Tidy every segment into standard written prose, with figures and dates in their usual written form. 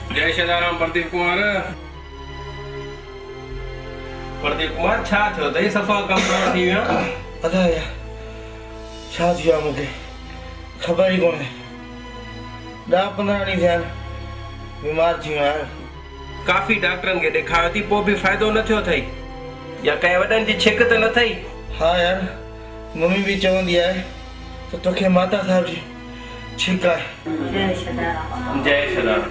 जय श्रीराम प्रदीप कुमार। प्रदीप कुमार छा थियो तई सफ़ा कम करण थी विया? अदा यार छा थियो आहे मूंखे ख़बर ई कोन्हे। 10-15 ॾींहं थिया आहिनि बीमार थी वियो आहियां। काफ़ी डॉक्टरनि खे ॾेखारियो थी पोइ बि फ़ाइदो न थियो अथई या कंहिं वॾनि जी छिक त न अथई? हाँ यार मम्मी भी चवंदी आहे त तोखे माता साहिब जी छिक आहे। जय श्रीराम। जय श्रीराम।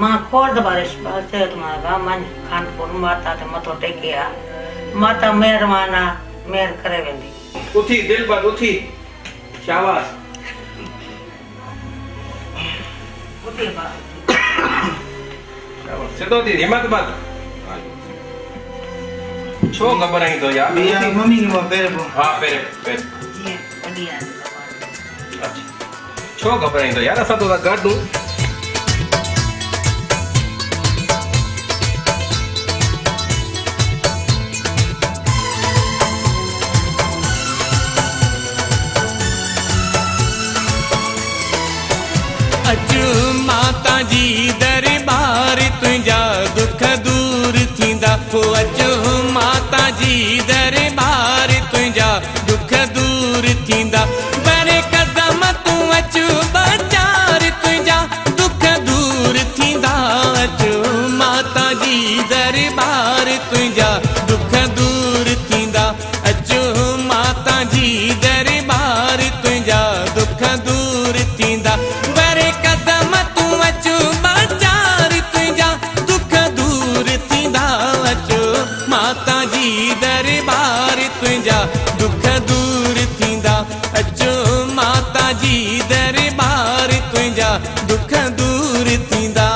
मां खोड़ बारिश पाते तुम्हारा मन खानपुर माता ते मथो टेके आ। माता मेहरबान आ, मेहर करे वेंदी। उथी दिल पर उथी। शाबाश। उथी बा। सिद्धो थी हिम्मत मत। छो घबराई तो यार? यार मम्मी के मुंह पैर पो। हां पैर पैर। ये बढ़िया। अच्छा। छो घबराई तो यार असा तो गड हूं। अचु माता जी दरबार तुंहिंजा दुख दूर थींदा। अचु माता जी दरबार तुंहिंजा दुख दूर थींदा। बरे कदम तूं अचु बाज़ार तुंहिंजा दुख दूर थींदा। अचु माता जी दरबार तुंहिंजा दुख दूर थींदा। अचु माता जी दरबार तुंहिंजा दुख दूर थींदा। बरे कदम तूं अचु बाज़ार तुंहिंजा दुख दूर थींदा। अचु माता जी दरबार तुंहिंजा दुख दूर थींदा। अचु माता जी दरबार तुंहिंजा दुख दूर थींदा।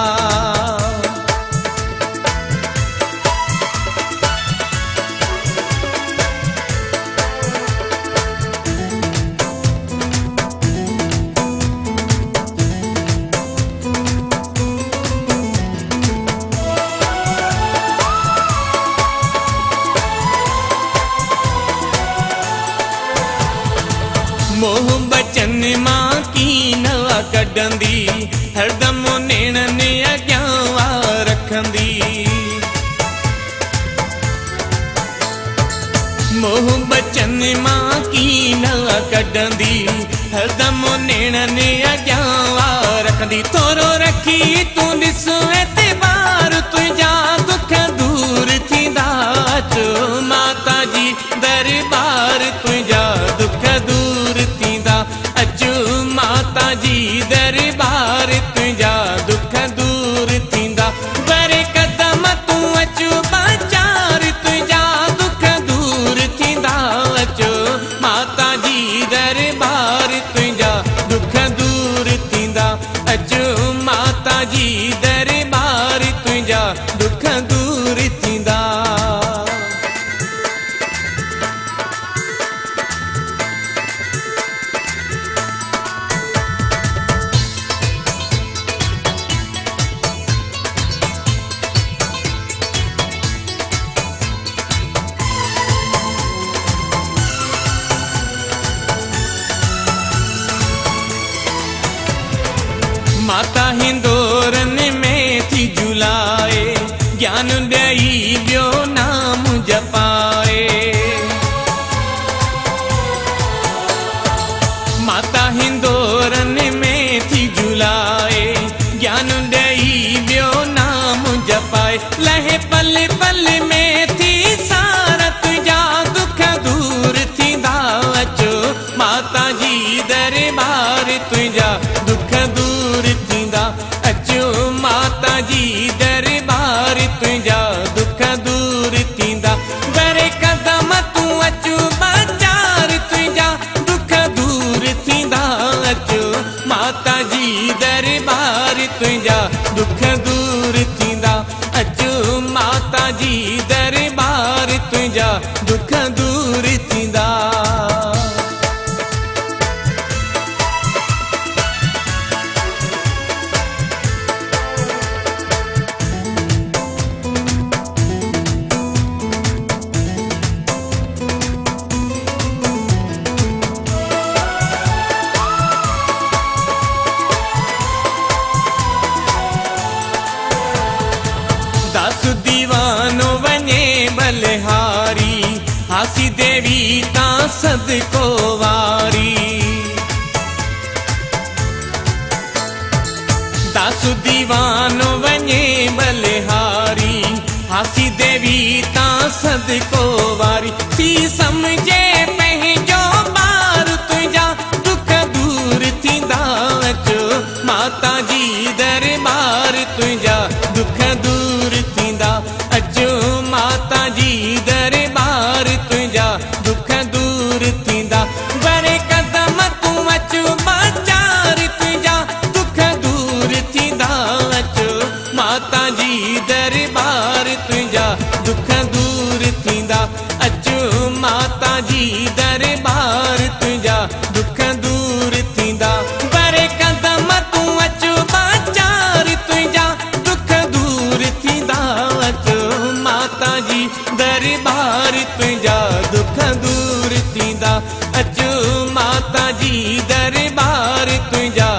मोह बचन मां की नवा कढंदी हरदम नेणनि अॻियां रखंदी। मोह बचन मां की नवा कढंदी हरदम नेणनि अॻियां रखंदी। थोरो रखी तूं ॾिस एतबार तुंहिंजा दुख दूर थींदा। अचु माता जी दरबार तुंहिंजा दुख दूर थींदा। अचु माता जी दरबार तुंहिंजा दुख दूर थींदा। बरे कदम तूं अचु बाज़ार तुंहिंजा दुख दूर थींदा। अचु माता जी दरबार तुंहिंजा दुख दूर थींदा। अचु माता जी दरबार तुंहिंजा दुख दूर थींदा। माता हिंदोरन में थी झुलाए ज्ञान ॾेई ॿियो नाम जपाए। माता हिंदोरन में थी झुलाए ज्ञान ॾेई ॿियो नाम जपाए। लहे पल पल में थी सारा तुंहिंजा दुख दूर थींदा। अचो माता जी दरबार तुंहिंजा दुख दूर थींदा। अचो माता जी दरबार तुंहिंजा दुख दूर थींदा। बरे कदम तूं अचु बाज़ार तुंहिंजा दुख दूर थींदा। अचो माता जी दरबार तुंहिंजा दुख दूर थींदा। अचो माता जी देवी ता सदको वारी। दासु दीवानो वञे बलिहारी, हासी देवी ता सदको वारी। थी समझे पंहिंजो ॿार तुंहिंजा दुख दूर थींदा, अचो माता जी दरबार तुंहिंजा दुख दूर थींदा, अचो माता जी दरबार तुंहिंजा दुख दूर थींदा। बरे कदम तूं अचो बाचार तुंहिंजा दुख दूर थींदा, अचो माता जी दरबार तुंहिंजा दुख दूर थींदा, अचो माता जी दरबार तुंहिंजा दुख दूर थींदा। बरे कदम तूं अचो बाचार तुंहिंजा दुख दूर थींदा, अचो माता जी दरबार तुंहिंजा दुख दूर थींदा, अचो माता जी दरबार तुंहिंजा